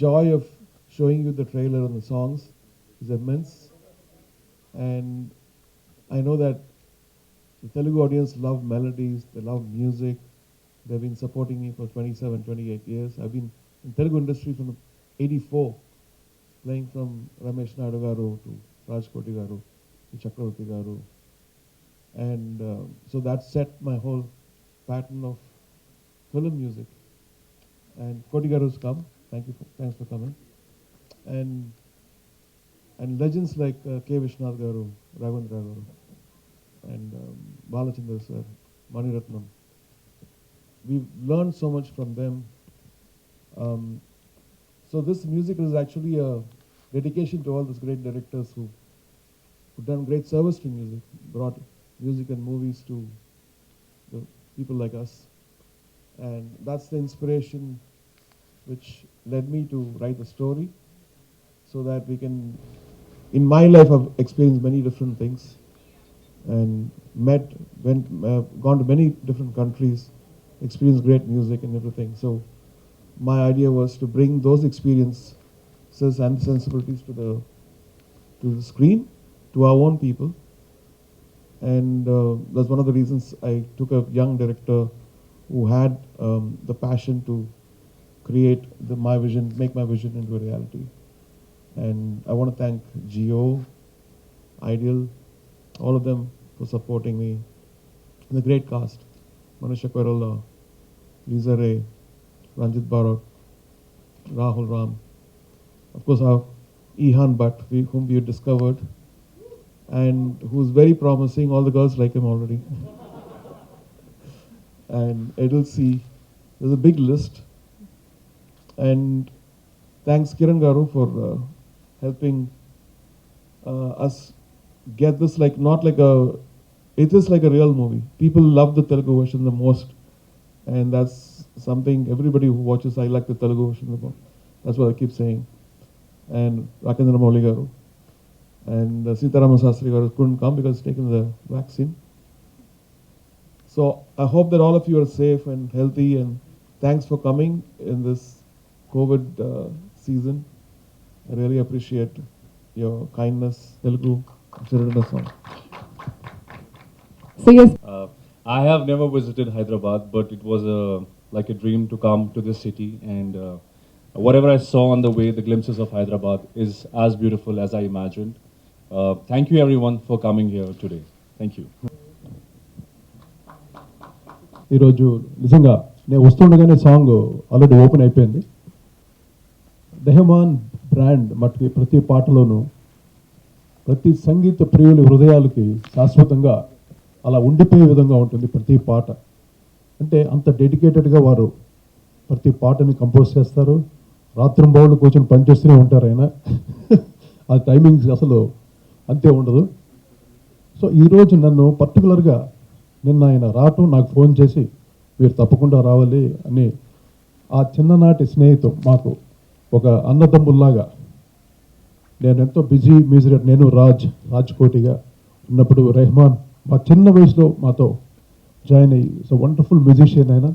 joy of showing you the trailer and the songs is immense. And I know that the Telugu audience love melodies, they love music. They've been supporting me for 27, 28 years. I've been in Telugu industry from 84, playing from Ramesh Naidu garu to Raj Koti garu to Chakravarti garu. And so that set my whole pattern of film music. And Koti garu's come. Thanks for coming. And legends like K. Vishnath garu, Raghavendra garu, and Balachandra sir, Mani Ratnam. We've learned so much from them. So this music is actually a dedication to all these great directors who've done great service to music, brought music and movies to the people like us. And that's the inspiration which led me to write the story, so that we can, in my life I've experienced many different things and gone to many different countries, experienced great music and everything. So my idea was to bring those experiences and sensibilities to the screen, to our own people. And that's one of the reasons I took a young director who had the passion to create make my vision into a reality. And I want to thank Geo, Ideal, all of them for supporting me. And the great cast, Manisha Koirala, Lisa Ray, Ranjit Barot, Rahul Ram. Of course, our Ihan Bhatt, whom we discovered, and who's very promising. All the girls like him already. And Edel C. There's a big list. And thanks Kiran Garu for helping us get this it is like a real movie. People love the Telugu version the most. And that's something everybody who watches, I like the Telugu version the most. That's what I keep saying. And Rakendra Mouli Garu and Sitaraman Sastry Garu couldn't come because he's taken the vaccine. So I hope that all of you are safe and healthy, and thanks for coming in this COVID season. I really appreciate your kindness. Telugu, Chirudana song. So yes, I have never visited Hyderabad, but it was like a dream to come to this city, and whatever I saw on the way, the glimpses of Hyderabad is as beautiful as I imagined. Thank you everyone for coming here today. Thank you. ఈరోజు నిజంగా నేను వస్తుండగానే song already open అయిపోయింది. Rahman brand మట్టుకి ప్రతి పాటలోనూ ప్రతి సంగీత ప్రియుల హృదయాలకి శాశ్వతంగా అలా ఉండిపోయే విధంగా ఉంటుంది ప్రతి పాట. అంటే అంత డెడికేటెడ్గా వారు ప్రతి పాటని కంపోజ్ చేస్తారు. రాత్రింబౌళ్ళు కూర్చొని పనిచేస్తూనే ఉంటారు ఆయన. ఆ టైమింగ్స్ అసలు అంతే ఉండదు. సో ఈరోజు నన్ను పర్టికులర్గా నిన్న ఆయన రావటం, నాకు ఫోన్ చేసి మీరు తప్పకుండా రావాలి అని, ఆ చిన్ననాటి స్నేహితం మాకు ఒక అన్నదమ్ముల్లాగా. నేను ఎంతో బిజీ మ్యూజిక్, నేను రాజ్కోటిగా ఉన్నప్పుడు రెహమాన్ మా చిన్న వయసులో మాతో జాయిన్ అయ్యి, సో వండర్ఫుల్ మ్యూజిషియన్ ఆయన.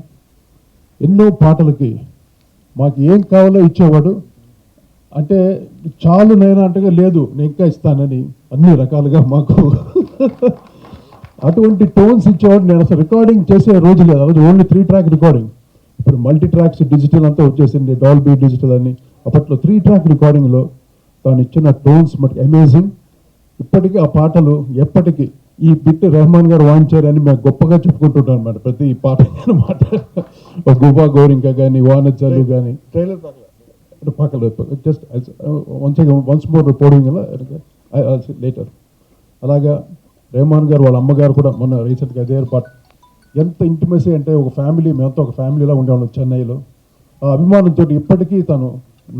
ఎన్నో పాటలకి మాకు ఏం కావాలో ఇచ్చేవాడు. అంటే చాలు నైనా అంటే లేదు నేను ఇంకా ఇస్తానని అన్ని రకాలుగా మాకు అటువంటి టోన్స్ ఇచ్చేవాడు. నేను అసలు రికార్డింగ్ చేసే రోజు లేదు, ఆ రోజు ఓన్లీ 3 ట్రాక్ రికార్డింగ్. ఇప్పుడు మల్టీ ట్రాక్స్ డిజిటల్ అంతా వచ్చేసింది, డాల్బీ డిజిటల్ అని. అప్పట్లో 3 ట్రాక్ రికార్డింగ్లో తాను ఇచ్చిన టోన్స్ మటుకు అమేజింగ్. ఇప్పటికీ ఆ పాటలు ఎప్పటికీ ఈ బిట్ రెహమాన్ గారు వాయించారని మేము గొప్పగా చెప్పుకుంటుంటాం అనమాట. ప్రతి పాట అనమాట, గుబా గోరింక కానీ, వానజల్లు కానీ, Trailer పక్కన just once more reporting later. అలాగా రెహమాన్ గారు వాళ్ళ అమ్మగారు కూడా మొన్న రీసెంట్గా అదే పాట. ఎంత ఇంటిమసీ అంటే ఒక ఫ్యామిలీ, మేమంతా ఒక ఫ్యామిలీలా ఉండేవాళ్ళం చెన్నైలో. ఆ అభిమానంతో ఇప్పటికీ తను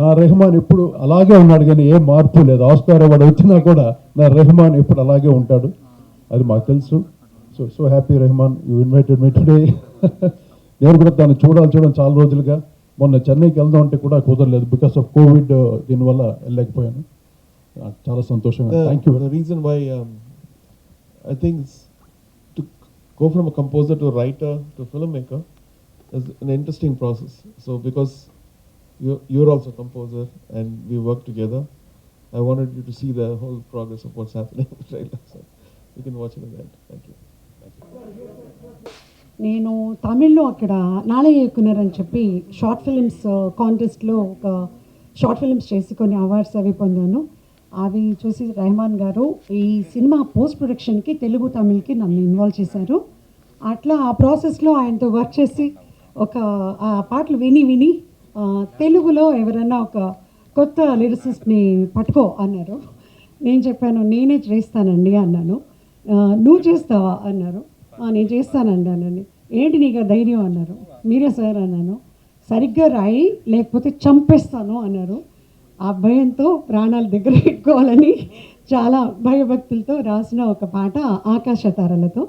నా రెహమాన్ ఎప్పుడు అలాగే ఉన్నాడు, కానీ ఏం మార్పు లేదు. ఆస్కార్ అవార్డు వచ్చినా కూడా నా రెహమాన్ ఎప్పుడు అలాగే ఉంటాడు, అది మాకు తెలుసు. So happy Rehman, you invited me today. నేను కూడా తను చూడడం చాలా రోజులుగా. మొన్న చెన్నైకి వెళ్దాం అంటే కూడా కుదరలేదు, బికాస్ ఆఫ్ కోవిడ్. దీనివల్ల వెళ్ళలేకపోయాను. చాలా సంతోషంగా. Thank you. The reason why I think to go from a composer to a writer to a filmmaker is an interesting process. So because you're also a composer, and we work together. I wanted you to see the whole progress of what's happening in the trailer. So you can watch it at the end. Thank you. నేను తమిళ్లో అక్కడ నాలయ్య ఇయకునర్ అని చెప్పి short films కాంటెస్ట్లో ఒక short films చేసి కొన్ని awards అవి పొందాను. అవి చూసి రెహమాన్ గారు ఈ సినిమా పోస్ట్ ప్రొడక్షన్కి తెలుగు తమిళ్కి నన్ను ఇన్వాల్వ్ చేశారు. అట్లా ఆ ప్రాసెస్లో ఆయనతో వర్క్ చేసి ఒక ఆ పాటలు విని విని తెలుగులో ఎవరైనా ఒక కొత్త లిరిసిస్ట్ని పట్టుకో అన్నారు. నేను చెప్పాను నేనే చేస్తానండి అన్నాను. నువ్వు చేస్తావా అన్నారు. నేను చేస్తానండి అన్నాను. ఏంటి నీకు ధైర్యం అన్నారు. మీరే సార్ అన్నాను. సరిగ్గా రాయి లేకపోతే చంపేస్తాను అన్నారు. ఆ భయంతో ప్రాణాలు దగ్గర పెట్టుకోవాలని చాలా భయభక్తులతో రాసిన ఒక పాట ఆకాశ తారలతో.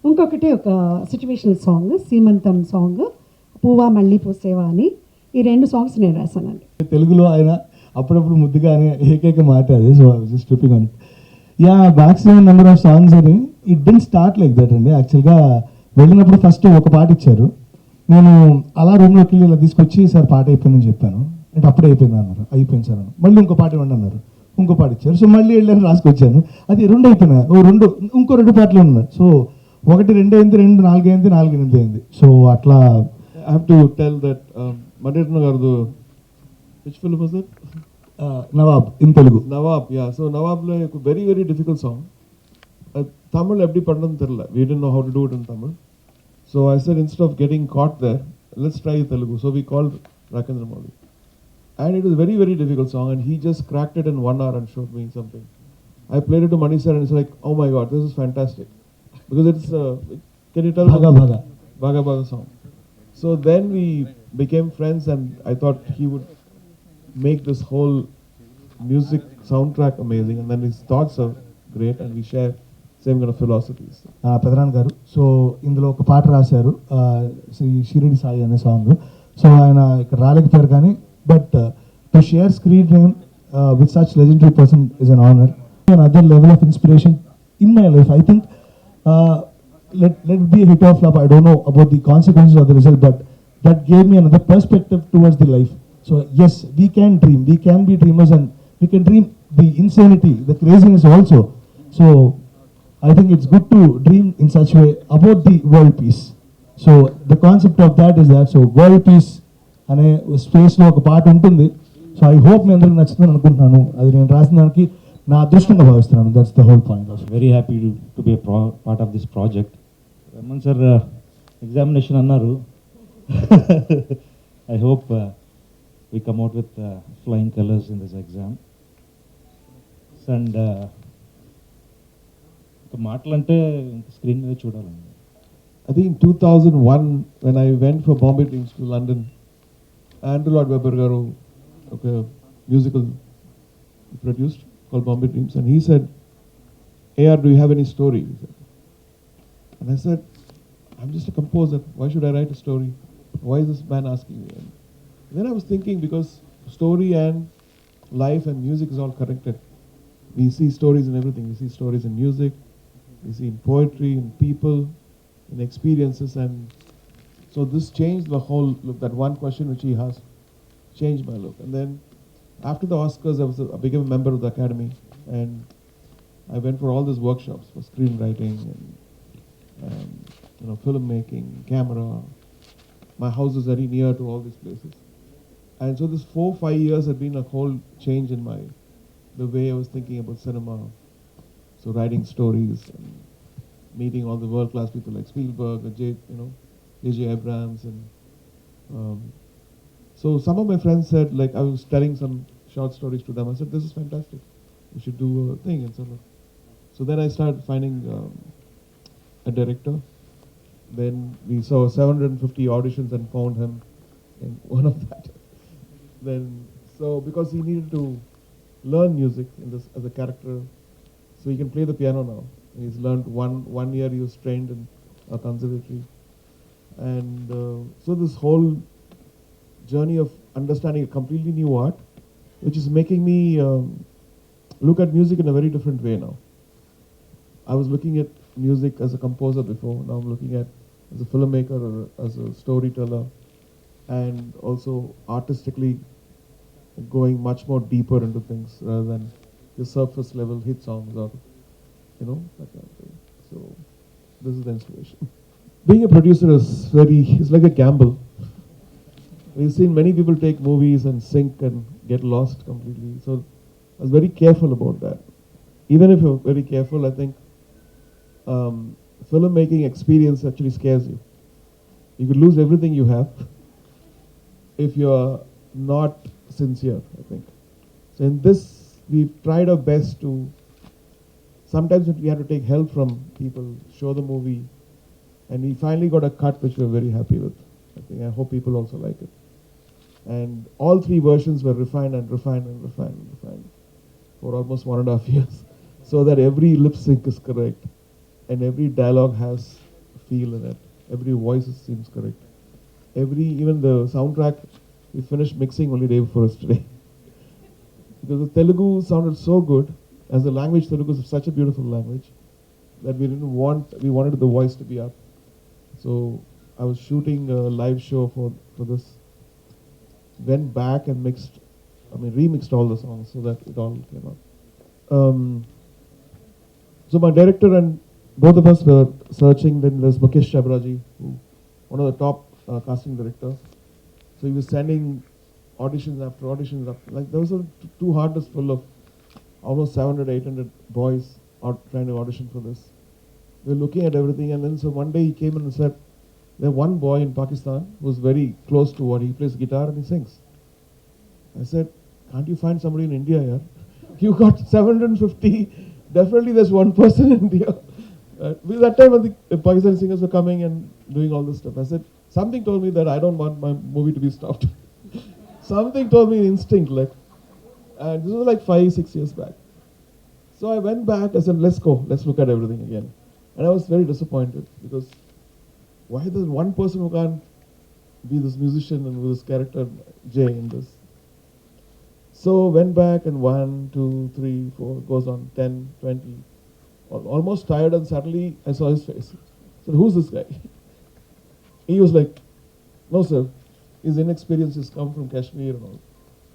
ఇంకొకటి ఒక సిచ్యువేషనల్ సాంగ్ సీమంతం సాంగ్ పువ్వా మళ్ళీ పూసేవా అని. ఈ 2 సాంగ్స్ నేను రాశానండి. తెలుగులో ఆయన అప్పుడప్పుడు ముద్దుగా అనే ఏకైక మాట అది. So just tripping on ya maximum number of songs అని it didn't start like that అండి. యాక్చువల్గా వెళ్ళినప్పుడు ఫస్ట్ ఒక పాట ఇచ్చారు. నేను అలా రూమ్లోకి వెళ్ళి ఇలా తీసుకొచ్చి సార్ పాట అయిపోయిందని చెప్పాను. అంటే అప్పుడే అయిపోయింది అన్నారు. అయిపోయింది సార్ అన్నారు. మళ్ళీ ఇంకో పాట ఇవ్వండి అన్నారు. ఇంకో పాట ఇచ్చారు. సో మళ్ళీ వెళ్ళాను రాసుకొచ్చాను. అది 2 అయిపోయినాయి. ఇంకో 2 పాటలు ఉన్నాయి. సో 1 2 అయింది, 2 4 అయింది, 4 8 అయింది. సో అట్లా I have to tell that Maniratna Garu, which film was that? Nawab in Telugu. Nawab, yeah. So Nawab like a very very difficult song. Tamil eppadi padnum therilla. We didn't know how to do it in Tamil. So I said instead of getting caught there, let's try Telugu. So we called Rakendra Mouli. And it was a very very difficult song, and he just cracked it in 1 hour and showed me something. I played it to Mani sir and it's like, oh my god, this is fantastic. Because it's can you tell? Bhaga Bhaga. Bhaga Bhaga song. So then we became friends, and I thought he would make this whole music soundtrack amazing, and then his thoughts are great, and we share same kind of philosophies. పెదరాన్ గారు so ఇందులో ఒక పాట రాశారు శ్రీ షిరిడి సాయి అనే song. So ఆయన ఇక్కడ రాలేకపోయారు కానీ but to share screen name with such legendary person is an honour. Other level of inspiration in my life. I think let it be a hit or flop. I don't know about the consequences of the result, but that gave me another perspective towards the life. So yes, we can dream. We can be dreamers, and we can dream the insanity, the craziness also. So I think it's good to dream in such way about the world peace. So the concept of that is that. So world peace అనే స్పేస్లో ఒక పాట ఉంటుంది. So I hope మీ అందరికి నచ్చుతుందని అనుకుంటున్నాను. అది నేను రాసిన దానికి నా అదృష్టంగా భావిస్తున్నాను. That's the whole point. Very happy to be part of this project. Raman sir examination అన్నారు. I hope we come out with flying colors in this exam. And ఇంకా మాటలంటే స్క్రీన్ మీద చూడాలండి. I think in 2001 when I went for Bombay Dreams to London, Andrew Lloyd Webber garu okay musical he produced called Bombay Dreams, and he said, "AR, do you have any story?" He said. And I said, "I'm just a composer. Why should I write a story? Why is this man asking me?" And then I was thinking, because story and life and music is all connected. We see stories in everything. We see stories in music, we see in poetry, in people, in experiences, and so this changed the whole look. That one question which he asked changed my look. And then after the Oscars, I became a member of the Academy, and I went for all these workshops for screenwriting and filmmaking, camera. My house is very near to all these places. And so this 4-5 years had been a whole change in the way I was thinking about cinema. So writing stories and meeting all the world-class people like Spielberg, J.J. Abrams, and so some of my friends said, like, I was telling some short stories to them. I said, "This is fantastic. We should do a thing." And so then I started finding a director. Then we saw 750 auditions and found him in one of that. Then, so because he needed to learn music in this as a character, so he can play the piano now. He's learned one year. He was trained in a conservatory, and so this whole journey of understanding a completely new art, which is making me look at music in a very different way now. I was looking at music as a composer before. Now I'm looking at as a filmmaker or as a storyteller, and also artistically going much more deeper into things rather than the surface level hit songs or, you know, that kind of thing. So this is the inspiration. Being a producer is like a gamble. We've seen many people take movies and sink and get lost completely. So I was very careful about that. Even if you're very careful, I think filmmaking experience actually scares you. You could lose everything you have if you're not sincere, I think. So in this, we've tried our best to, sometimes we had to take help from people, show the movie, and we finally got a cut which we're very happy with. I hope people also like it. And all three versions were refined and refined and refined and refined for almost 1.5 years, so that every lip sync is correct and every dialogue has feel in it. Every voice seems correct. Even the soundtrack, we finished mixing only day before yesterday. Because the Telugu sounded so good. As a language, Telugu is such a beautiful language that we wanted the voice to be up. So I was shooting a live show for this. Went back and remixed all the songs so that it all came out. So my director and both of us were searching. Then there's Mukesh Chabraji, one of the top casting directors. So he was sending auditions after auditions after. Like there was two hardest full of almost 700, 800 boys trying to audition for this. We were looking at everything, and then so one day he came in and said, "There's one boy in Pakistan who's very close to what he plays guitar and he sings." I said, "Can't you find somebody in India here? You got 750. Definitely there's one person in India." Because that time the Pakistani singers were coming and doing all this stuff. I said, something told me that I don't want my movie to be stopped. Something told me instinct, and this was like 5-6 years back. So I went back, I said, let's look at everything again. And I was very disappointed because why there's one person who can't be this musician and with this character Jay in this. So went back and 1, 2, 3, 4, goes on 10, 20, almost tired, and suddenly I saw his face. I said, "Who's this guy?" He was like, "No sir, his inexperience has come from Kashmir and all."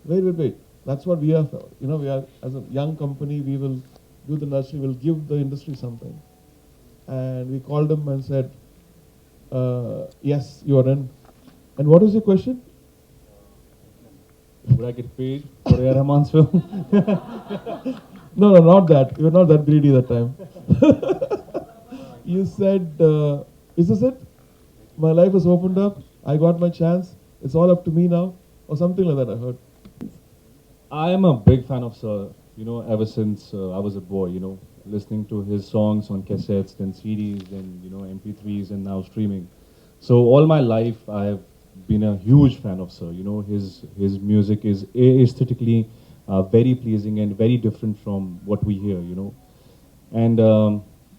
Wait. That's what we are for. You know, we are, as a young company, we will do the nursery, we'll give the industry something. And we called him and said, "Yes, you are in." And what is your question? Would I get paid for A.R. Rahman's film? No, not that. You were not that greedy that time. You said, "Is this it? My life has opened up. I got my chance. It's all up to me now," or something like that. I heard. I am a big fan of Sir, ever since I was a boy, listening to his songs on cassettes, then CDs, then, MP3s, and now streaming. So all my life, I have been a huge fan of Sir. His music is aesthetically very pleasing and very different from what we hear, And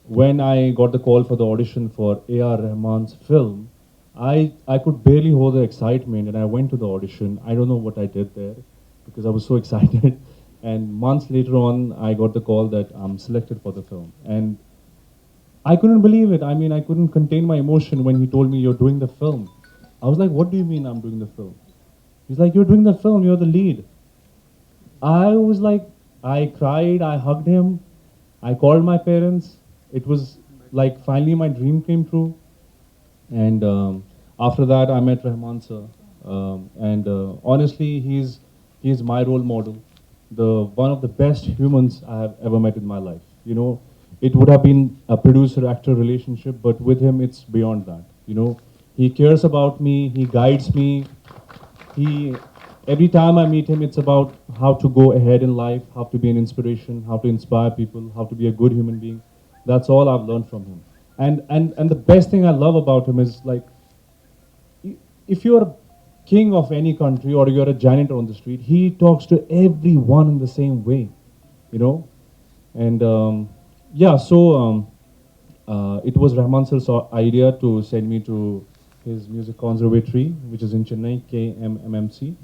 when I got the call for the audition for A.R. Rahman's film, I could barely hold the excitement, and I went to the audition. I don't know what I did there, because I was so excited. And months later on, I got the call that I'm selected for the film. And I couldn't believe it. I mean, I couldn't contain my emotion when he told me, "You're doing the film." I was like, "What do you mean I'm doing the film?" He's like, "You're doing the film, you're the lead." I was like, I cried, I hugged him, I called my parents. It was like finally my dream came true. And after that, I met Rahman sir. Honestly, he's my role model, one of the best humans I have ever met in my life. It would have been a producer-actor relationship, but with him, it's beyond that. He cares about me, he guides me. Every time I meet him, it's about how to go ahead in life, how to be an inspiration, how to inspire people, how to be a good human being. That's all I've learned from him. And the best thing I love about him is, like, if you're a king of any country or you're a janitor on the street, he talks to everyone in the same way, And it was Rahman sir's idea to send me to his music conservatory, which is in Chennai, KMMC.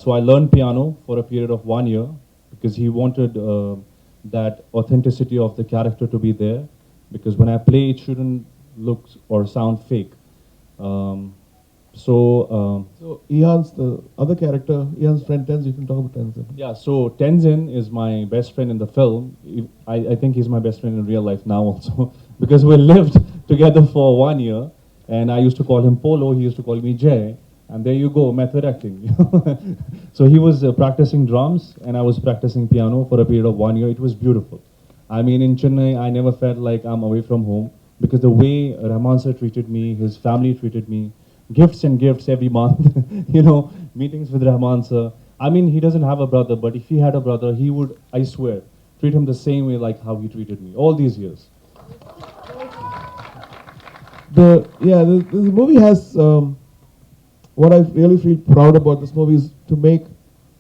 So I learned piano for a period of 1 year because he wanted that authenticity of the character to be there. Because when I play, it shouldn't look or sound fake. So, So Ian's the other character, Ian's friend Tenzin. You can talk about Tenzin. yeah, so Tenzin is my best friend in the film. I think he's my best friend in real life now also because we lived together for 1 year, and I used to call him Polo, he used to call me Jay, and there you go, method acting. So he was practicing drums, and I was practicing piano for a period of 1 year. It was beautiful. I mean, in Chennai, I never felt like I'm away from home because the way Rahman sir treated me, his family treated me, gifts and gifts every month, meetings with Rahman sir. I mean, he doesn't have a brother, but if he had a brother, he would, I swear, treat him the same way like how he treated me all these years. The movie has what I really feel proud about this movie is to make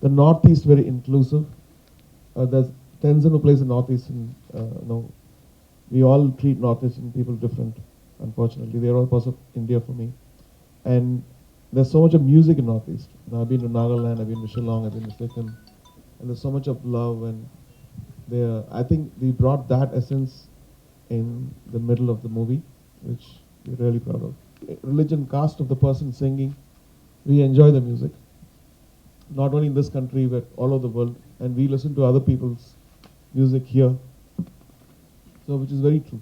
the Northeast very inclusive. There's Tenzin who plays the Northeastern. We all treat Northeastern people different. Unfortunately, they're all part of India for me. And there's so much of music in Northeast. I've been to Nagaland, I've been to Shillong, I've been to Sikkim, and there's so much of love. And I think we brought that essence in the middle of the movie, which we're really proud of. Religion, caste of the person singing, we enjoy the music. Not only in this country, but all over the world. And we listen to other people's music here. So, which is very true.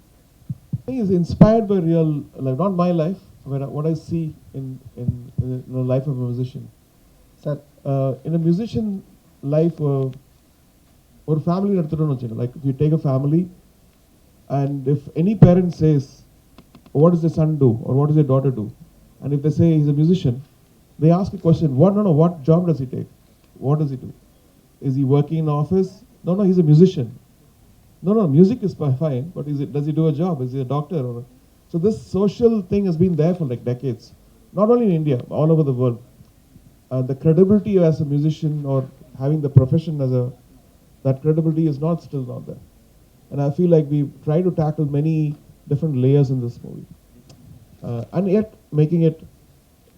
I think it's inspired by real life, not my life, but what I see in the life of a musician. Sir, In a musician life, or family, like if you take a family, and if any parent says, what does the son do, or what does your daughter do? And if they say he's a musician, they ask a question, what job does he take? What does he do? Is he working in an office? No, he's a musician. No, music is fine, but does he do a job? Is he a doctor? So this social thing has been there for like decades. Not only in India, all over the world. The credibility as a musician or having the profession that credibility is still not there. And I feel like we try to tackle many different layers in this movie. And yet making it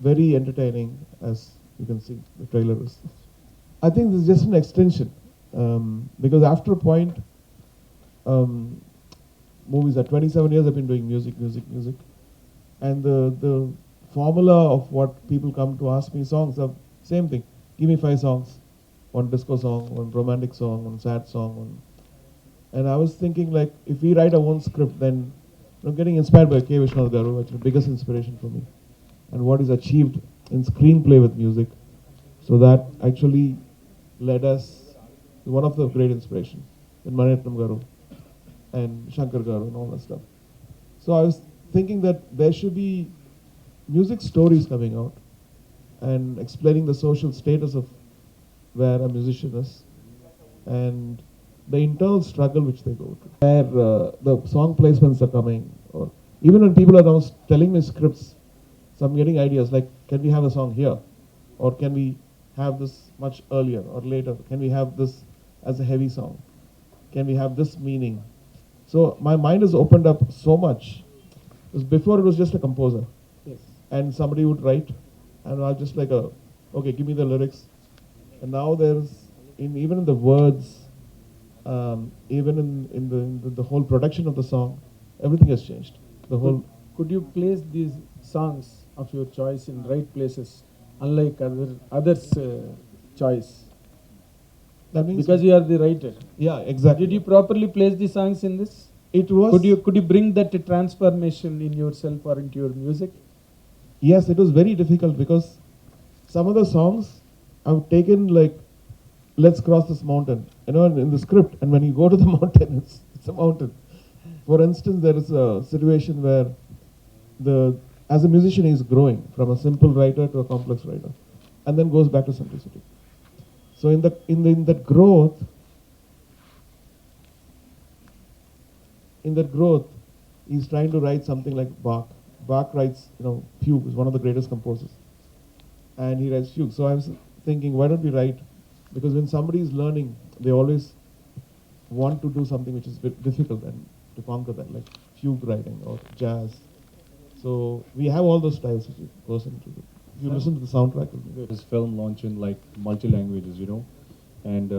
very entertaining, as you can see the trailer is. I think this is just an extension. Because after a point, movies are 27 years I've been doing music. And the formula of what people come to ask me, songs are same thing. Give me 5 songs. One disco song, one romantic song, one sad song. And I was thinking like, if we write our own script, then I'm getting inspired by K. Vishwanath Garu, actually the biggest inspiration for me. And what is achieved in screenplay with music. So that actually led us to one of the great inspirations in Maniratnam Garu and Shankar Garu and all that stuff. So I was thinking that there should be music stories coming out and explaining the social status of where a musician is and the internal struggle which they go to. Where the song placements are coming, or even when people are now telling me scripts, so I'm getting ideas like, can we have a song here? Or can we have this much earlier or later? Can we have this as a heavy song? Can we have this meaning? So my mind has opened up so much. Because before it was just a composer. yes. And somebody would write, and I'll just like, okay, give me the lyrics. And now there's, even in the words, even in the whole production of the song, everything has changed. The whole. Could you place these songs of your choice in right places, unlike others' choice? That means Because you are the writer. yeah, exactly. Did you properly place the songs in this? It was. Could you bring that transformation in yourself or into your music? Yes, it was very difficult because some of the songs I've taken like, let's cross this mountain, in the script, and when you go to the mountain, it's a mountain. For instance, there is a situation where as a musician he's growing from a simple writer to a complex writer, and then goes back to simplicity. So in that growth, he's trying to write something like Bach. Bach writes, fugue is one of the greatest composers, and he writes fugue. So I was thinking, why don't we write? Because when somebody is learning, they always want to do something which is a bit difficult and to conquer that, like fugue writing or jazz. So we have all those styles which goes into it. If you listen to the soundtrack, it'll be This film launched in like multi languages, and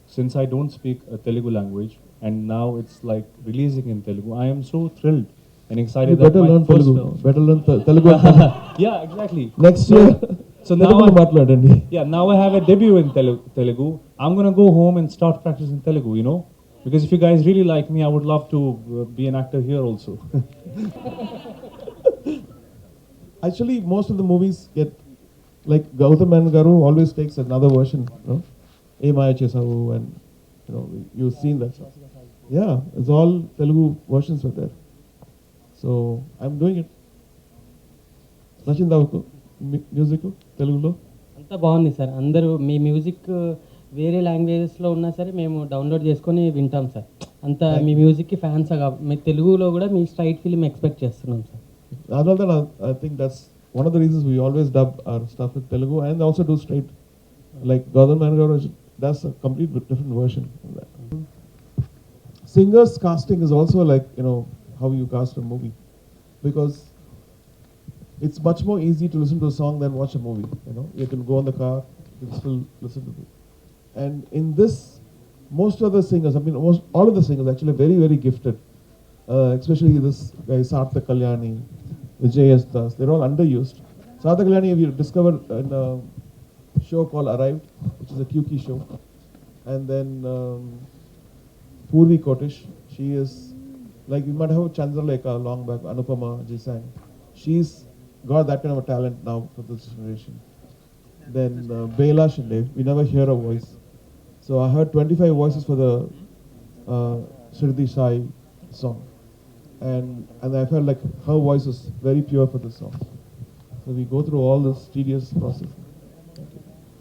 since I don't speak a Telugu language, and now it's like releasing in Telugu, I am so thrilled and You excited that better my learn first Telugu. film. Better learn Telugu. Yeah, exactly. Next year, So now Telugu I, మాట్లాడండి. yeah, now I have a debut in Telugu. I'm gonna go home and start practicing Telugu, you know, because if you guys really like me, I would love to be an actor here also. Actually, most of the movies get, like Gautam Menon Garu always takes another version, you know, Ee Maya Chesavu, and you know, you've seen that. Yeah, it's all Telugu versions are there. So I'm doing it. నచ్చిందా music తెలుగులో? అంతా బాగుంది sir. అందరూ మీ music వేరే లాంగ్వేజెస్లో ఉన్నా సరే మేము download చేసుకొని వింటాం సార్. అంతా మీ మ్యూజిక్కి ఫ్యాన్స్ మీ తెలుగులో కూడా మీ స్ట్రైట్ ఫిలిం ఎక్స్పెక్ట్ చేస్తున్నాం sir. Other than I think that's one of the reasons we always dub our stuff with Telugu and also do straight. Like Gautam Menon Garu does a complete different version of that. Singers casting is also like, you know, how you cast a movie, because it's much more easy to listen to a song than watch a movie. You know, you can go in the car, you can still listen to it. And in this, most of the singers, I mean, all of the singers actually are very, very gifted. Especially this guy Sarthak Kalyani, Vijay S. Das, they're all underused. Sarthak Kalyani, we discovered in a show called Arrived, which is a QQ show. And then Purvi Kotish, she is, like, we might have Chandralekha long back, Anupama Jisang. She's got that kind of a talent now for this generation. Then Bela Shinde, we never hear her voice. So I heard 25 voices for the Shirdi Sai song. And I felt like her voice was very pure for this song. So we go through all this tedious process.